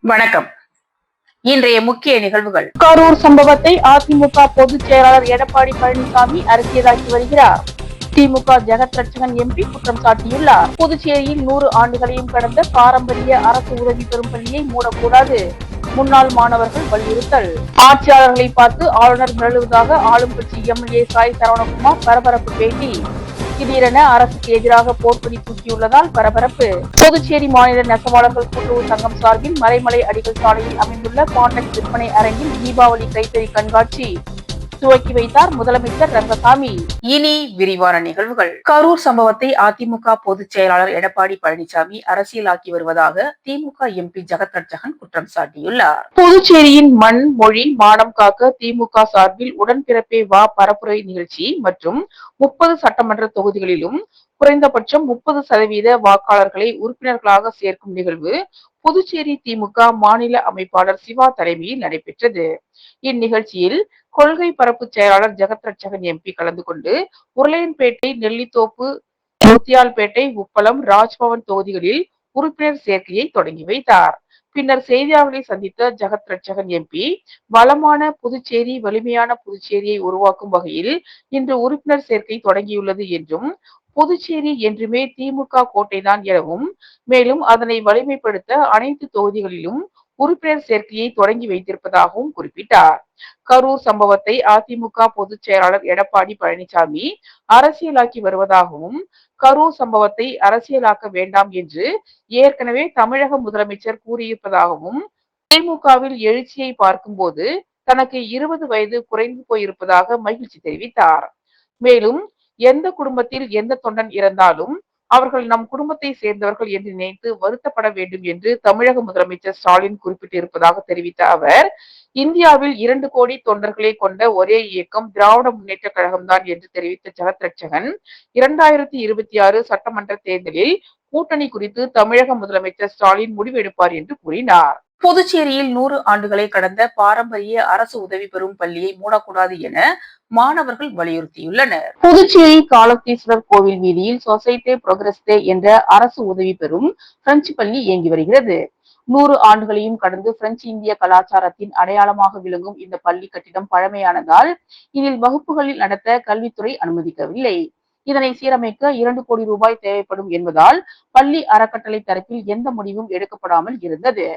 வணக்கம். இன்றைய முக்கிய நிகழ்வுகள். கரூர் சம்பவத்தை அதிமுக பொதுச் செயலாளர் எடப்பாடி பழனிசாமி அரசியலாக்கி வருகிறார். திமுக ஜெகத் ரட்சகன் எம்பி குற்றம் சாட்டியுள்ளார். புதுச்சேரியில் 100 ஆண்டுகளையும் கடந்த பாரம்பரிய அரசு உதவி பெறும் பள்ளியை மூடக்கூடாது. முன்னாள் மாணவர்கள் வலியுறுத்தல். ஆட்சியாளர்களை பார்த்து ஆளுநர் மிரளுவதாக ஆளும் கட்சி எம்எல்ஏ சாய் சரவணகுமார் பரபரப்பு பேட்டி. திடீரென அரசுக்கு எதிராக போர்க்கொடி தூக்கியுள்ளதால் பரபரப்பு. புதுச்சேரி மாநில நெசவாளர்கள் கூட்டுறவு சங்கம் சார்பில் மறைமலை அடிகள் சாலையில் அமைந்துள்ள பாண்டெக்ஸ் விற்பனை அரங்கில் தீபாவளி கைத்தறி கண்காட்சி துவக்கி வைத்தார் முதலமைச்சர் ரங்கசாமி. இனி விரிவான நிகழ்வுகள். கரூர் சம்பவத்தை அதிமுக பொதுச் செயலாளர் எடப்பாடி பழனிசாமி அரசியலாக்கி வருவதாக திமுக எம்பி ஜெகத் ரட்சகன் குற்றம் சாட்டியுள்ளார். புதுச்சேரியின் மண், மொழி, மானம் காக்க திமுக சார்பில் உடன்பிறப்பே வா பரப்புரை நிகழ்ச்சி மற்றும் 30 சட்டமன்ற தொகுதிகளிலும் குறைந்தபட்சம் 30% வாக்காளர்களை உறுப்பினர்களாக சேர்க்கும் நிகழ்வு புதுச்சேரி திமுக மாநில அமைப்பாளர் சிவா தலைமையில் நடைபெற்றது. இந்நிகழ்ச்சியில் கொள்கை பரப்பு செயலாளர் ஜெகத் ரட்சகன் எம்பி கலந்து கொண்டு உருளையன்பேட்டை, நெல்லித்தோப்பு, முத்தியால்பேட்டை, உப்பளம், ராஜ்பவன் தொகுதிகளில் உறுப்பினர் சேர்க்கையை தொடங்கி வைத்தார். பின்னர் செய்தியாளர்களை சந்தித்த ஜெகத் ரட்சகன் எம்பி, வளமான புதுச்சேரி, வலிமையான புதுச்சேரியை உருவாக்கும் வகையில் இன்று உறுப்பினர் சேர்க்கை தொடங்கியுள்ளது என்றும், புதுச்சேரி என்றுமே திமுக கோட்டைதான் எனவும், மேலும் அதனை வலிமைப்படுத்த அனைத்து தொகுதிகளிலும் உறுப்பினர் சேர்க்கையை தொடங்கி வைத்திருப்பதாகவும் குறிப்பிட்டார். கரூர் சம்பவத்தை அதிமுக பொதுச் செயலாளர் எடப்பாடி பழனிசாமி அரசியலாக்கி வருவதாகவும், கரூர் சம்பவத்தை அரசியலாக்க வேண்டாம் என்று ஏற்கனவே தமிழக முதலமைச்சர் கூறியிருப்பதாகவும், திமுகவில் எழுச்சியை பார்க்கும்போது தனக்கு 20 வயது குறைந்து போயிருப்பதாக மகிழ்ச்சி தெரிவித்தார். மேலும் எந்த குடும்பத்தில் எந்த தொண்டன் இறந்தாலும் அவர்கள் நம் குடும்பத்தை சேர்ந்தவர்கள் என்று நினைத்து வருத்தப்பட வேண்டும் என்று தமிழக முதலமைச்சர் ஸ்டாலின் குறிப்பிட்டிருப்பதாக தெரிவித்த அவர், இந்தியாவில் 2 கோடி தொண்டர்களை கொண்ட ஒரே இயக்கம் திராவிட முன்னேற்ற கழகம்தான் என்று தெரிவித்த ஜெகத் ரட்சகன், 2026 சட்டமன்ற தேர்தலில் கூட்டணி குறித்து தமிழக முதலமைச்சர் ஸ்டாலின் முடிவெடுப்பார் என்று கூறினார். புதுச்சேரியில் 100 ஆண்டுகளை கடந்த பாரம்பரிய அரசு உதவி பெறும் பள்ளியை மூடக்கூடாது என மாணவர்கள் வலியுறுத்தியுள்ளனர். புதுச்சேரி காலத்தீஸ்வரர் கோவில் வீதியில் சொசைட்டி புரோகிரஸ்தே என்ற அரசு உதவி பெறும் பிரெஞ்சு பள்ளி இயங்கி வருகிறது. 100 ஆண்டுகளையும் கடந்து பிரெஞ்சு இந்திய கலாச்சாரத்தின் அடையாளமாக விளங்கும் இந்த பள்ளி கட்டிடம் பழமையானதால் இதில் வகுப்புகளில் நடத்த கல்வித்துறை அனுமதிக்கவில்லை. இதனை சீரமைக்க 2 கோடி ரூபாய் தேவைப்படும் என்பதால் பள்ளி அறக்கட்டளை தரப்பில் எந்த முடிவும் எடுக்கப்படாமல் இருந்தது.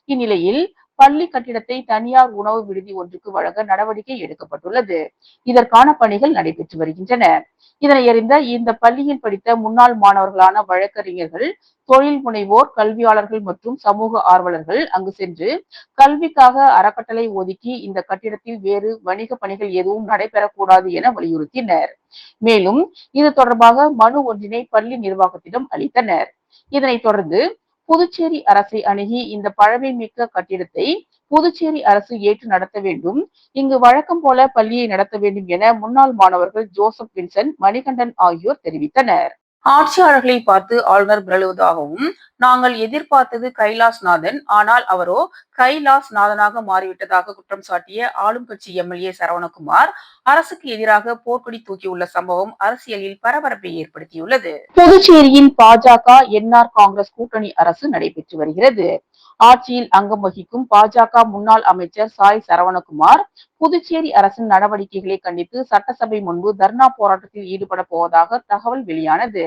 இந்நிலையில் பள்ளி கட்டிடத்தை தனியார் உணவு விடுதி ஒன்றுக்கு வழங்க நடவடிக்கை எடுக்கப்பட்டுள்ளது. இதற்கான பணிகள் நடைபெற்று வருகின்றன. இதனை அறிந்த இந்த பள்ளியில் படித்த முன்னாள் மாணவர்களான வழக்கறிஞர்கள், தொழில் முனைவோர், கல்வியாளர்கள் மற்றும் சமூக ஆர்வலர்கள் அங்கு சென்று கல்விக்காக அறக்கட்டளை ஒதுக்கி இந்த கட்டிடத்தில் வேறு வணிக பணிகள் எதுவும் நடைபெறக்கூடாது என வலியுறுத்தினர். மேலும் இது தொடர்பாக மனு ஒன்றினை பள்ளி நிர்வாகத்திடம் அளித்தனர். இதனைத் தொடர்ந்து புதுச்சேரி அரசை அணுகி இந்த பழமை மிக்க கட்டிடத்தை புதுச்சேரி அரசு ஏற்று நடத்த வேண்டும், இங்கு வழக்கம் போல பள்ளியை நடத்த வேண்டும் என முன்னாள் மாணவர்கள் ஜோசப் வின்சென்ட், மணிகண்டன் ஆகியோர் தெரிவித்தனர். ஆட்சியாளர்களை பார்த்து ஆளுநர் மிரளுவதாகவும், நாங்கள் எதிர்பார்த்தது கைலாஸ்நாதன், ஆனால் அவரோ கைலாஸ்நாதனாக மாறிவிட்டதாக குற்றம் சாட்டிய ஆளும் கட்சி எம்எல்ஏ சரவணகுமார் அரசுக்கு எதிராக போர்க்கொடி தூக்கியுள்ள சம்பவம் அரசியலில் பரபரப்பை ஏற்படுத்தியுள்ளது. புதுச்சேரியில் பாஜக, என்ஆர் காங்கிரஸ் கூட்டணி அரசு நடைபெற்று வருகிறது. ஆட்சியில் அங்கம் வகிக்கும் பாஜக முன்னாள் அமைச்சர் சாய் சரவணகுமார் புதுச்சேரி அரசின் நடவடிக்கைகளை கண்டித்து சட்டசபை முன்பு தர்ணா போராட்டத்தில் ஈடுபட போவதாக தகவல் வெளியானது.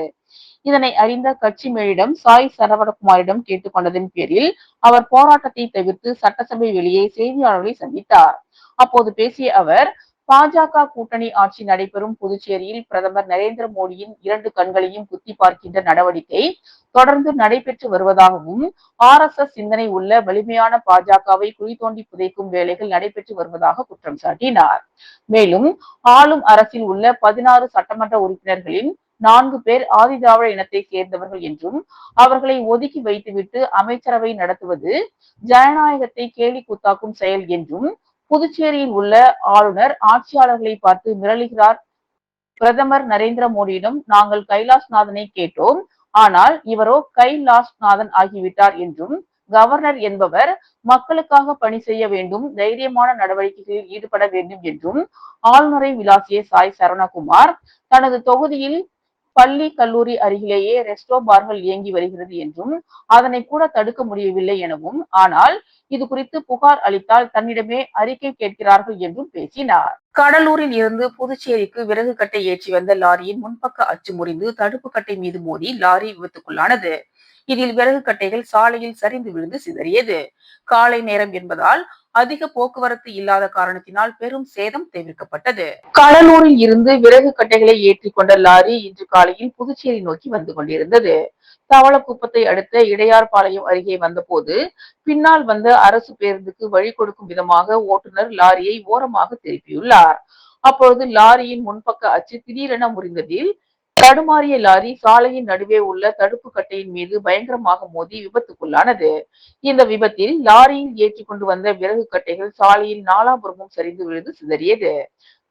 இதனை அறிந்த கட்சி மேலிடம் சாய் சரவணகுமாரிடம் கேட்டுக்கொண்டதன் பேரில் அவர் போராட்டத்தை தவிர்த்து சட்டசபை வெளியே செய்தியாளர்களை சந்தித்தார். அப்போது பேசிய அவர், பாஜக கூட்டணி ஆட்சி நடைபெறும் புதுச்சேரியில் பிரதமர் நரேந்திர மோடியின் 2 கண்களையும் குத்தி பார்க்கின்ற நடவடிக்கை தொடர்ந்து நடைபெற்று வருவதாகவும், RSS சிந்தனை உள்ள வலிமையான பாஜகவை குழி தோண்டி புதைக்கும் வேலைகள் நடைபெற்று வருவதாக குற்றம் சாட்டினார். மேலும் ஆளும் அரசில் உள்ள 16 சட்டமன்ற உறுப்பினர்களின் 4 பேர் ஆதிதிராவிட இனத்தை சேர்ந்தவர்கள் என்றும், அவர்களை ஒதுக்கி வைத்துவிட்டு அமைச்சரவை நடத்துவது ஜனநாயகத்தை கேலி கூத்தாக்கும் செயல் என்றும், புதுச்சேரியில் உள்ள ஆளுநர் ஆட்சியாளர்களை பார்த்து மிரளுகிறார். பிரதமர் நரேந்திர மோடியிடம் நாங்கள் கைலாஸ்நாதனை கேட்டோம், ஆனால் இவரோ கைலாஸ்நாதன் ஆகிவிட்டார் என்றும், கவர்னர் என்பவர் மக்களுக்காக பணி செய்ய வேண்டும், தைரியமான நடவடிக்கைகளில் ஈடுபட வேண்டும் என்றும் ஆளுநரை விளாசிய சாய் சரவணகுமார் தனது தொகுதியில் பள்ளி கல்லூரி அருகிலேயே ரெஸ்டோ பார்கள் இயங்கி வருகிறது என்றும் அதனை கூட தடுக்க முடியவில்லை எனவும், ஆனால் இது குறித்து புகார் அளித்தால் தன்னிடமே அறிக்கை கேட்கிறார்கள் என்றும் பேசினார். கடலூரில் இருந்து புதுச்சேரிக்கு விறகு கட்டை ஏற்றி வந்த லாரியின் முன்பக்க அச்சு முறிந்து தடுப்பு கட்டை மீது மோதி லாரி விபத்துக்குள்ளானது. இதில் விறகு கட்டைகள் சாலையில் சரிந்து விழுந்து சிதறியது. காலை நேரம் என்பதால் அதிக போக்குவரத்து இல்லாத காரணத்தினால் பெரும் சேதம் தவிர்க்கப்பட்டது. கடலூரில் இருந்து விறகு கட்டைகளை ஏற்றி கொண்ட லாரி இன்று காலையில் புதுச்சேரி நோக்கி வந்து கொண்டிருந்தது. தவளக்குப்பத்தை அடுத்த இடையார்பாளையம் அருகே வந்தபோது பின்னால் வந்த அரசு பேருந்துக்கு வழி கொடுக்கும் விதமாக ஓட்டுநர் லாரியை ஓரமாக திருப்பியுள்ளார். அப்பொழுது லாரியின் முன்பக்க அச்சு திடீரென முறிந்ததில் தடுமாறிய லாரி சாலையின் நடுவே உள்ள தடுப்பு கட்டையின் மீது பயங்கரமாக மோதி விபத்துக்குள்ளானது. இந்த விபத்தில் லாரியில் ஏற்றி கொண்டு வந்த விறகு கட்டைகள் சாலையில் நாலாபுரமும் சரிந்து விழுந்து சிதறியது.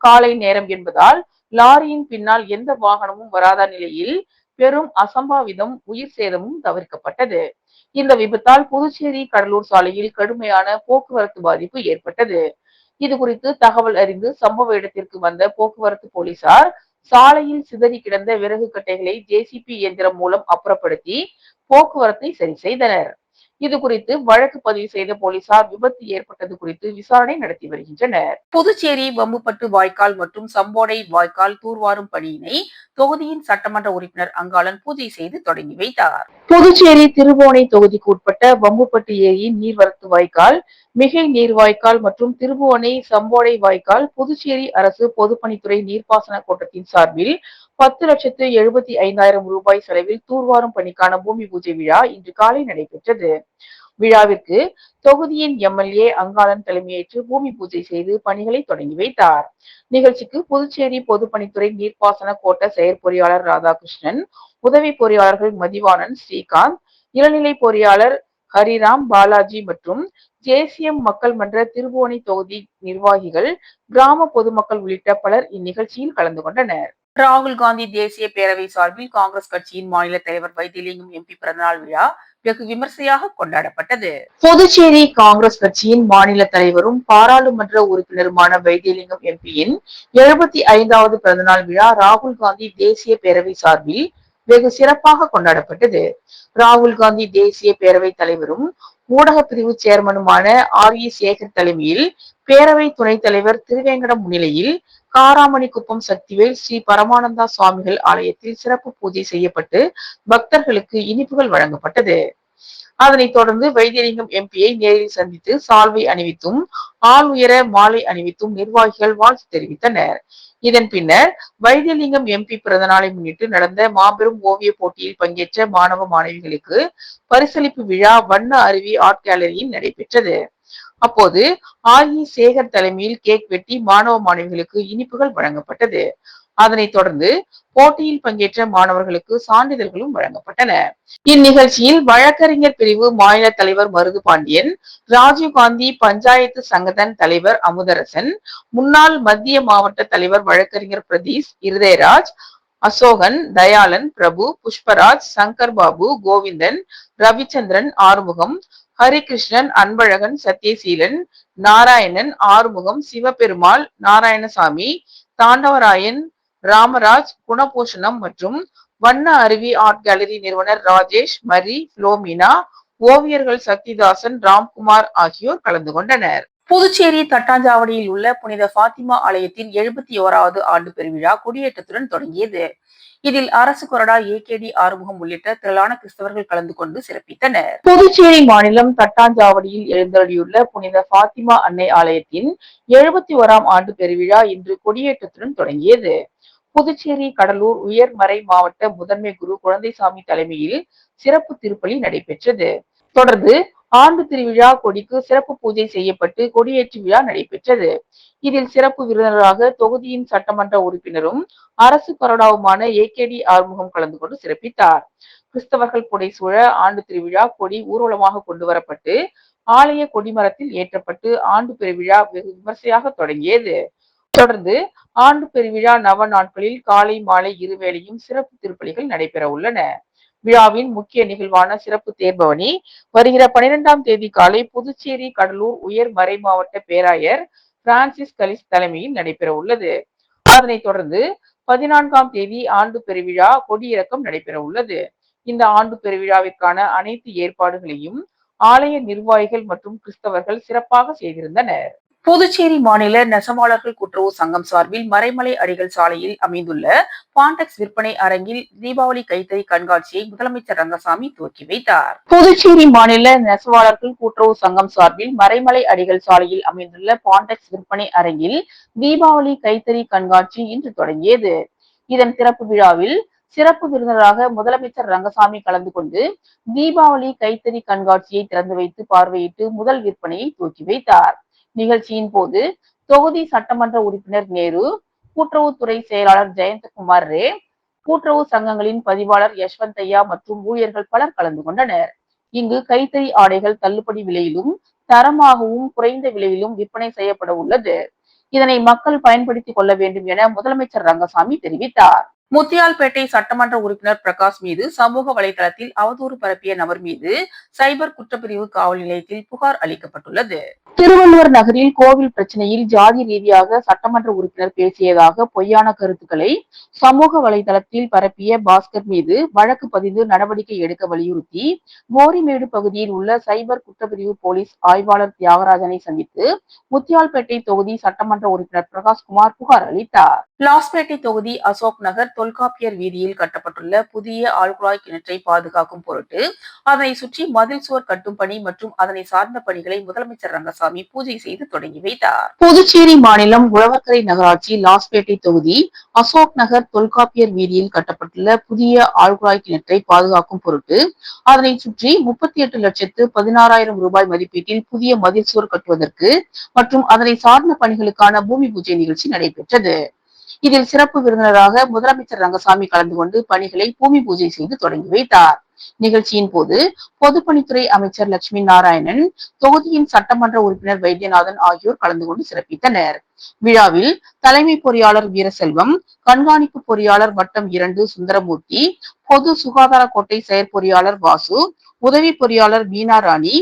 காலை நேரம் என்பதால் லாரியின் பின்னால் எந்த வாகனமும் வராத நிலையில் பெரும் அசம்பாவிதம், உயிர் சேதமும் தவிர்க்கப்பட்டது. இந்த விபத்தால் புதுச்சேரி கடலூர் சாலையில் கடுமையான போக்குவரத்து பாதிப்பு ஏற்பட்டது. இது குறித்து தகவல் அறிந்து சம்பவ இடத்திற்கு வந்த போக்குவரத்து போலீசார் சாலையில் சிதறி கிடந்த விறகு கட்டைகளை ஜேசிபி இயந்திரம் மூலம் அப்புறப்படுத்தி போக்குவரத்தை சரி செய்தனர். இது குறித்து வழக்கு பதிவு செய்த போலீசார் விபத்து ஏற்பட்டது குறித்து விசாரணை நடத்தி வருகின்றனர். புதுச்சேரி வம்புப்பட்டு வாய்க்கால் மற்றும் சம்போடை வாய்க்கால் தூர்வாரும் பணியினை தொகுதியின் சட்டமன்ற உறுப்பினர் அங்காளன் பூஜை செய்து தொடங்கி வைத்தார். புதுச்சேரி திருபுவனை தொகுதிக்கு உட்பட்ட வம்புப்பட்டு ஏரியின் நீர்வரத்து வாய்க்கால், மிகை நீர்வாய்க்கால் மற்றும் திருபுவனை சம்போடை வாய்க்கால் புதுச்சேரி அரசு பொதுப்பணித்துறை நீர்ப்பாசன கோட்டத்தின் சார்பில் 10,75,000 ரூபாய் செலவில் தூர்வாரும் பணிக்கான பூமி பூஜை விழா இன்று காலை நடைபெற்றது. விழாவிற்கு தொகுதியின் எம்எல்ஏ அங்காளன் தலைமையேற்று பூமி பூஜை செய்து பணிகளை தொடங்கி வைத்தார். நிகழ்ச்சிக்கு புதுச்சேரி பொதுப்பணித்துறை நீர்ப்பாசன கோட்ட செயற்பொறியாளர் ராதாகிருஷ்ணன், உதவி பொறியாளர்கள் மதிவாணன், ஸ்ரீகாந்த், இளநிலை பொறியாளர் ஹரிராம், பாலாஜி மற்றும் ஜேசிஎம் மக்கள் மன்ற திருபுவனை தொகுதி நிர்வாகிகள், கிராம பொதுமக்கள் உள்ளிட்ட பலர் இந்நிகழ்ச்சியில் கலந்து கொண்டனர். ராகுல் காந்தி தேசிய பேரவை சார்பில் காங்கிரஸ் கட்சியின் மாநில தலைவர் வைத்திலிங்கம் எம்பி பிறந்தநாள் விழா வெகு விமர்சையாக கொண்டாடப்பட்டது. புதுச்சேரி காங்கிரஸ் கட்சியின் மாநில தலைவரும் பாராளுமன்ற உறுப்பினருமான வைத்திலிங்கம் எம்பியின் 75வது பிறந்தநாள் விழா ராகுல் காந்தி தேசிய பேரவை சார்பில் வெகு சிறப்பாக கொண்டாடப்பட்டது. ராகுல் காந்தி தேசிய பேரவை தலைவரும் ஊடக பிரிவு சேர்மனுமான சேகர் தலைமையில் பேரவை துணைத் தலைவர் திருவேங்கடம் முன்னிலையில் காராமணிக்குப்பம் சக்திவேல் ஸ்ரீ பரமானந்தா சுவாமிகள் ஆலயத்தில் சிறப்பு பூஜை செய்யப்பட்டு பக்தர்களுக்கு இனிப்புகள் வழங்கப்பட்டது. அதனைத் தொடர்ந்து வைத்திலிங்கம் எம்பியை நேரில் சந்தித்து சால்வை அணிவித்தும் ஆள் உயர மாலை அணிவித்தும் நிர்வாகிகள் வாழ்த்து தெரிவித்தனர். இதன் பின்னர் வைத்திலிங்கம் எம்பி பிறந்த நாளை முன்னிட்டு நடந்த மாபெரும் ஓவிய போட்டியில் பங்கேற்ற மாணவ மாணவிகளுக்கு பரிசளிப்பு விழா வண்ண அருவி ஆர்ட் கேலரியில் நடைபெற்றது. அப்போது சேகர் தலைமையில் கேக் வெட்டி மாணவ மாணவிகளுக்கு இனிப்புகள் வழங்கப்பட்டது. அதனைத் தொடர்ந்து போட்டியில் பங்கேற்ற மாணவர்களுக்கு சான்றிதழ்களும் வழங்கப்பட்டன. இந்நிகழ்ச்சியில் வழக்கறிஞர் பிரிவு மாநில தலைவர் மருது பாண்டியன், ராஜீவ்காந்தி பஞ்சாயத்து சங்கதன் தலைவர் அமுதரசன், முன்னாள் மத்திய மாவட்ட தலைவர் வழக்கறிஞர் பிரதீஷ், இருதயராஜ், அசோகன், தயாளன், பிரபு, புஷ்பராஜ், சங்கர் பாபு, கோவிந்தன், ரவிச்சந்திரன், ஆறுமுகம், ஹரிகிருஷ்ணன், அன்பழகன், சத்யசீலன், நாராயணன், ஆறுமுகம், சிவபெருமாள், நாராயணசாமி, தாண்டவராயன், ராமராஜ், குணபூஷணம் மற்றும் வண்ண அருவி ஆர்ட் கேலரி நிறுவனர் ராஜேஷ், மரி, புளோமினா, ஓவியர்கள் சக்திதாசன், ராம்குமார் ஆகியோர் கலந்து கொண்டனர். புதுச்சேரி தட்டாஞ்சாவடியில் உள்ள புனித பாத்திமா ஆலயத்தின் 71வது ஆண்டு பெருவிழா கொடியேற்றத்துடன் தொடங்கியது. இதில் அரசு கொறடா ஏகேடி ஆறுமுகம் உள்ளிட்ட திரளான கிறிஸ்தவர்கள் கலந்து கொண்டு சிறப்பித்தனர். புதுச்சேரி மாநிலம் தட்டாஞ்சாவடியில் எழுந்தருளியுள்ள புனித பாத்திமா அன்னை ஆலயத்தின் 71ஆம் ஆண்டு பெருவிழா இன்று கொடியேற்றத்துடன் தொடங்கியது. புதுச்சேரி கடலூர் உயர்மறை மாவட்ட முதன்மை குரு குழந்தைசாமி தலைமையில் சிறப்பு திருப்பலி நடைபெற்றது. தொடர்ந்து ஆண்டு திருவிழா கொடிக்கு சிறப்பு பூஜை செய்யப்பட்டு கொடியேற்று விழா நடைபெற்றது. இதில் சிறப்பு விருந்தினராக தொகுதியின் சட்டமன்ற உறுப்பினரும் அரசு கொறடாவுமான ஏகேடி ஆறுமுகம் கலந்து கொண்டு சிறப்பித்தார். கிறிஸ்தவர்கள் புடைசூழ ஆண்டு திருவிழா கொடி ஊர்வலமாக கொண்டு வரப்பட்டு ஆலய கொடிமரத்தில் ஏற்றப்பட்டு ஆண்டு பெருவிழா வெகு விமர்சையாக தொடங்கியது. தொடர்ந்து ஆண்டு பெருவிழா நவ நாட்களில் காலை மாலை இருவேளையும் சிறப்பு திருப்பலிகள் நடைபெற உள்ளன. விழாவின் முக்கிய நிகழ்வான சிறப்பு தேர்பவனி வருகிற 12ஆம் தேதி காலை புதுச்சேரி கடலூர் உயர் மறை மாவட்ட பேராயர் பிரான்சிஸ் கலிஸ் தலைமையில் நடைபெற உள்ளது. அதனைத் தொடர்ந்து 14ஆம் தேதி ஆண்டு பெருவிழா கொடியிறக்கம் நடைபெற உள்ளது. இந்த ஆண்டு பெருவிழாவிற்கான அனைத்து ஏற்பாடுகளையும் ஆலய நிர்வாகிகள் மற்றும் கிறிஸ்தவர்கள் சிறப்பாக செய்திருந்தனர். புதுச்சேரி மாநில நெசவாளர்கள் கூட்டுறவு சங்கம் சார்பில் மறைமலை அடிகள் சாலையில் அமைந்துள்ள பாண்டெக்ஸ் விற்பனை அரங்கில் தீபாவளி கைத்தறி கண்காட்சியை முதலமைச்சர் ரங்கசாமி துவக்கி வைத்தார். புதுச்சேரி மாநில நெசவாளர்கள் கூட்டுறவு சங்கம் சார்பில் மறைமலை அடிகள் சாலையில் அமைந்துள்ள பாண்டெக்ஸ் விற்பனை அரங்கில் தீபாவளி கைத்தறி கண்காட்சி இன்று தொடங்கியது. இதன் திறப்பு விழாவில் சிறப்பு விருந்தினராக முதலமைச்சர் ரங்கசாமி கலந்து கொண்டு தீபாவளி கைத்தறி கண்காட்சியை திறந்து வைத்து பார்வையிட்டு முதல் விற்பனையை துவக்கி வைத்தார். நிகழ்ச்சியின் போது தொகுதி சட்டமன்ற உறுப்பினர் நேரு, கூட்டுறவுத்துறை செயலாளர் ஜெயந்தகுமார் ரே, கூட்டுறவு சங்கங்களின் பதிவாளர் யஷ்வந்தையா மற்றும் ஊழியர்கள் பலர் கலந்து கொண்டனர். இங்கு கைத்தறி ஆடைகள் தள்ளுபடி விலையிலும் தரமாகவும் குறைந்த விலையிலும் விற்பனை செய்யப்பட உள்ளது. இதனை மக்கள் பயன்படுத்திக் கொள்ள வேண்டும் என முதலமைச்சர் ரங்கசாமி தெரிவித்தார். முத்தியால்பேட்டை சட்டமன்ற உறுப்பினர் பிரகாஷ் மீது சமூக வலைதளத்தில் அவதூறு பரப்பிய நபர் மீது சைபர் குற்றப்பிரிவு காவல் நிலையத்தில் புகார் அளிக்கப்பட்டுள்ளது. திருவள்ளுவர் நகரில் கோவில் பிரச்சனையில் ஜாதி ரீதியாக சட்டமன்ற உறுப்பினர் பேசியதாக பொய்யான கருத்துக்களை சமூக வலைதளத்தில் பரப்பிய பாஸ்கர் மீது வழக்கு பதிந்து நடவடிக்கை எடுக்க வலியுறுத்தி கோரிமேடு பகுதியில் உள்ள சைபர் குற்றப்பிரிவு போலீஸ் ஆய்வாளர் தியாகராஜனை சந்தித்து முத்தியால்பேட்டை தொகுதி சட்டமன்ற உறுப்பினர் பிரகாஷ்குமார் புகார் அளித்தார். லாஸ்பேட்டை தொகுதி அசோக் நகர் தொல்காப்பியர் வீதியில் கட்டப்பட்டுள்ள புதிய ஆழ்குழாய் கிணற்றை பாதுகாக்கும் பொருட்டு அதனை சுற்றி மதில் சுவர் கட்டும் பணி மற்றும் அதனை சார்ந்த பணிகளை முதலமைச்சர் ரங்கசாமி பூஜை செய்து தொடங்கி வைத்தார். புதுச்சேரி மாநிலம் உழவர்கரை நகராட்சி லாஸ்பேட்டை தொகுதி அசோக் நகர் தொல்காப்பியர் வீதியில் கட்டப்பட்டுள்ள புதிய ஆழ்குழாய் கிணற்றை பாதுகாக்கும் பொருட்டு அதனை சுற்றி 38,16,000 ரூபாய் மதிப்பீட்டில் புதிய மதில் சுவர் கட்டுவதற்கு மற்றும் அதனை சார்ந்த பணிகளுக்கான பூமி பூஜை நிகழ்ச்சி நடைபெற்றது. இதில் சிறப்பு விருந்தினராக முதலமைச்சர் ரங்கசாமி கலந்து கொண்டு பணிகளை பூமி பூஜை செய்து தொடங்கி வைத்தார். நிகழ்ச்சியின் போது பொதுப்பணித்துறை அமைச்சர் லட்சுமி நாராயணன், தொகுதியின் சட்டமன்ற உறுப்பினர் வைத்தியநாதன் ஆகியோர் கலந்து கொண்டு சிறப்பித்தனர். விழாவில் தலைமை பொறியாளர் வீரசெல்வம், கண்காணிப்பு பொறியாளர் வட்டம் 2 சுந்தரமூர்த்தி, பொது சுகாதார கோட்டை செயற்பொறியாளர் வாசு, உதவி பொறியாளர் மீனா ராணி,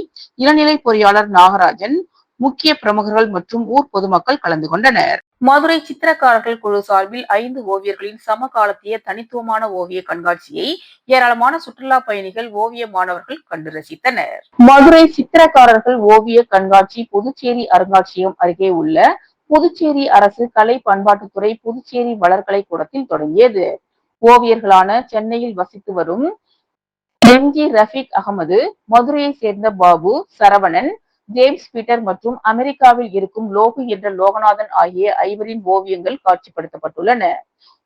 இளநிலை பொறியாளர் நாகராஜன், முக்கிய பிரமுகர்கள் மற்றும் ஊர் பொதுமக்கள் கலந்து கொண்டனர். மதுரை சித்திரக்காரர்கள் குழு சார்பில் 5 ஓவியர்களின் சமகாலத்திய தனித்துவமான ஓவிய கண்காட்சியை ஏராளமான சுற்றுலா பயணிகள், ஓவிய மாணவர்கள் கண்டு ரசித்தனர். மதுரை சித்திரக்காரர்கள் ஓவிய கண்காட்சி புதுச்சேரி அருங்காட்சியகம் அருகே உள்ள புதுச்சேரி அரசு கலை பண்பாட்டுத்துறை புதுச்சேரி வளர்கலை கூடத்தில் தொடங்கியது. ஓவியர்களான சென்னையில் வசித்து வரும் எம்ஜி ரஃபீக் அகமது, மதுரையை சேர்ந்த பாபு, சரவணன், ஜேம்ஸ் பீட்டர் மற்றும் அமெரிக்காவில் இருக்கும் லோகு என்ற லோகநாதன் ஆகிய 5 ஓவியங்கள் காட்சிப்படுத்தப்பட்டுள்ளன.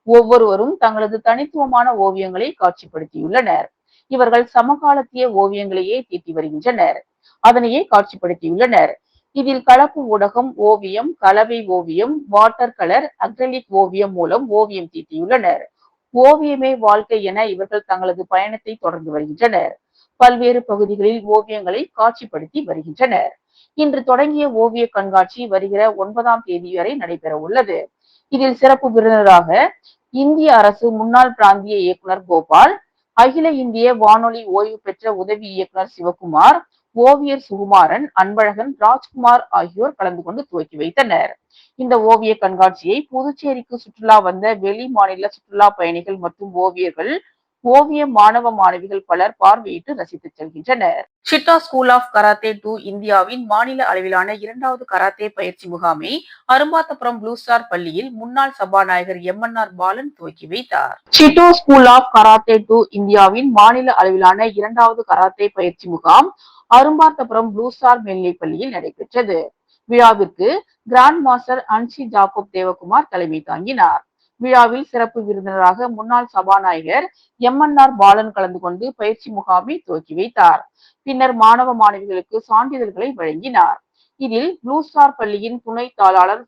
ஒவ்வொருவரும் தங்களது தனித்துவமான ஓவியங்களை காட்சிப்படுத்தியுள்ளனர். இவர்கள் சமகாலத்திய ஓவியங்களையே தீட்டி வருகின்றனர். அதனையே காட்சிப்படுத்தியுள்ளனர். இதில் கலப்பு ஊடகம் ஓவியம், கலவை ஓவியம், வாட்டர் கலர், அக்ரிலிக் ஓவியம் மூலம் ஓவியம் தீட்டியுள்ளனர். ஓவியமே வாழ்க்கை என இவர்கள் தங்களது பயணத்தை தொடர்ந்து வருகின்றனர். பல்வேறு பகுதிகளில் ஓவியங்களை காட்சிப்படுத்தி வருகின்றனர். இன்று தொடங்கிய ஓவிய கண்காட்சி வருகிற 9ஆம் தேதி வரை நடைபெற உள்ளது. இதில் சிறப்பு விருந்தினராக இந்திய அரசு முன்னாள் பிராந்திய இயக்குனர் கோபால், அகில இந்திய வானொலி ஓய்வு பெற்ற உதவி இயக்குனர் சிவகுமார், ஓவியர் சுகுமாரன், அன்பழகன், ராஜ்குமார் ஆகியோர் கலந்து கொண்டு துவக்கி வைத்தனர். இந்த ஓவிய கண்காட்சியை புதுச்சேரிக்கு சுற்றுலா வந்த வெளி மாநில சுற்றுலா பயணிகள் மற்றும் ஓவியர்கள், ஓவிய மாணவ மாணவிகள் பலர் பார்வையிட்டு ரசித்து செல்கின்றனர். ஷிட்டா ஸ்கூல் ஆஃப் கராத்தே 2 இந்தியாவின் மாநில அளவிலான 2வது கராத்தே பயிற்சி முகாமை அரும்பாத்தபுரம் ப்ளூ ஸ்டார் பள்ளியில் முன்னாள் சபாநாயகர் எம்என்ஆர் பாலன் துவக்கி வைத்தார். ஷிட்டோ ஸ்கூல் ஆஃப் கராத்தே 2 இந்தியாவின் மாநில அளவிலான 2வது கராத்தே பயிற்சி முகாம் அரும்பாத்தபுரம் ப்ளூ ஸ்டார் மேல்நிலைப் பள்ளியில் நடைபெற்றது. விழாவிற்கு கிராண்ட் மாஸ்டர் அன்சி ஜாக்கோப் தேவகுமார் தலைமை தாங்கினார். விழாவில் சிறப்பு விருந்தினராக முன்னாள் சபாநாயகர் எம்என்ஆர் பாலன் கலந்து கொண்டு பயிற்சி முகாமை துவக்கி வைத்தார். பின்னர் மாணவ மாணவிகளுக்கு சான்றிதழ்களை வழங்கினார். இதில் ப்ளூ ஸ்டார் பள்ளியின் துணை தாளாளர்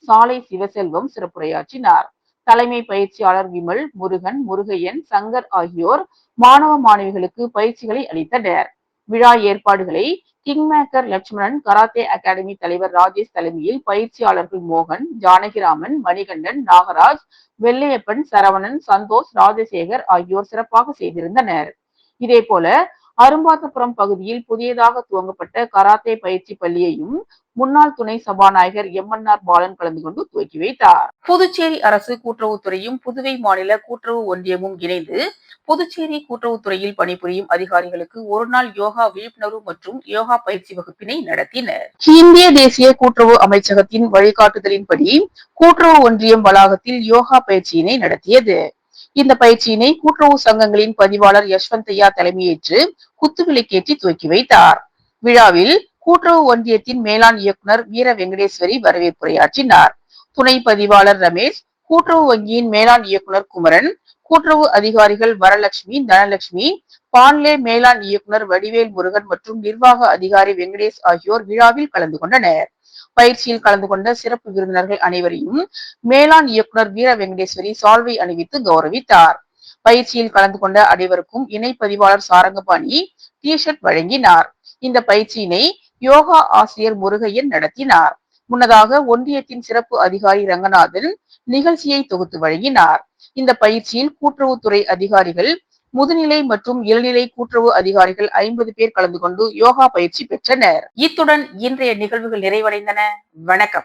சாலை சிவசெல்வம் சிறப்புரையாற்றினார். தலைமை பயிற்சியாளர் விமல், முருகன், முருகையன், சங்கர் ஆகியோர் மாணவ மாணவிகளுக்கு பயிற்சிகளை அளித்தனர். விழா ஏற்பாடுகளை கிங்மேக்கர் லட்சுமணன், கராத்தே அகாடமி தலைவர் ராஜேஷ் தலைமையில் பயிற்சியாளர்கள் மோகன், ஜானகிராமன், மணிகண்டன், நாகராஜ், வெள்ளையப்பன், சரவணன், சந்தோஷ், ராஜசேகர் ஆகியோர் சிறப்பாக செய்திருந்தனர். இதேபோல அரும்பாத்தபுரம் பகுதியில் புதியதாக துவங்கப்பட்ட கராத்தே பயிற்சி பள்ளியையும் முன்னாள் துணை சபாநாயகர் எம்என்ஆர் பாலன் கலந்து கொண்டு துவக்கி வைத்தார். புதுச்சேரி அரசு கூட்டுறவுத்துறையும் புதுவை மாநில கூட்டுறவு ஒன்றியமும் இணைந்து புதுச்சேரி கூட்டுறவுத்துறையில் பணிபுரியும் அதிகாரிகளுக்கு ஒருநாள் யோகா விழிப்புணர்வு மற்றும் யோகா பயிற்சி வகுப்பினை நடத்தினர். இந்திய தேசிய கூட்டுறவு அமைச்சகத்தின் வழிகாட்டுதலின்படி கூட்டுறவு ஒன்றியம் வளாகத்தில் யோகா பயிற்சியினை நடத்தியது. இந்த பயிற்சியினை கூட்டுறவு சங்கங்களின் பதிவாளர் யஷ்வந்தையா தலைமையேற்று குத்துவிளக்கேற்றி துவக்கி வைத்தார். விழாவில் கூட்டுறவு ஒன்றியத்தின் மேலாண் இயக்குனர் வீர வெங்கடேஸ்வரி வரவேற்புரையாற்றினார். துணை பதிவாளர் ரமேஷ், கூட்டுறவு வங்கியின் மேலாண் இயக்குனர் குமரன், கூட்டுறவு அதிகாரிகள் வரலட்சுமி, தனலட்சுமி, பான்லே மேலாண் இயக்குனர் வடிவேல் முருகன் மற்றும் நிர்வாக அதிகாரி வெங்கடேஷ் ஆகியோர் விழாவில் கலந்து கொண்டனர். பயிற்சியில் கலந்து கொண்ட சிறப்பு விருந்தினர்கள் அனைவரையும் மேலாண் இயக்குனர் வீர வெங்கடேஸ்வரி சால்வை அணிவித்து கௌரவித்தார். பயிற்சியில் கலந்து கொண்ட அனைவருக்கும் இணை பதிவாளர் சாரங்கபாணி டி-ஷர்ட் வழங்கினார். இந்த பயிற்சியினை யோகா ஆசிரியர் முருகையன் நடத்தினார். முன்னதாக ஒன்றியத்தின் சிறப்பு அதிகாரி ரங்கநாதன் நிகழ்ச்சியை தொகுத்து வழங்கினார். இந்த பயிற்சியில் கூட்டுறவுத்துறை அதிகாரிகள், முதுநிலை மற்றும் இளநிலை கூட்டுறவு அதிகாரிகள் 50 பேர் கலந்து கொண்டு யோகா பயிற்சி பெற்றனர். இத்துடன் இன்றைய நிகழ்வுகள் நிறைவடைந்தன. வணக்கம்.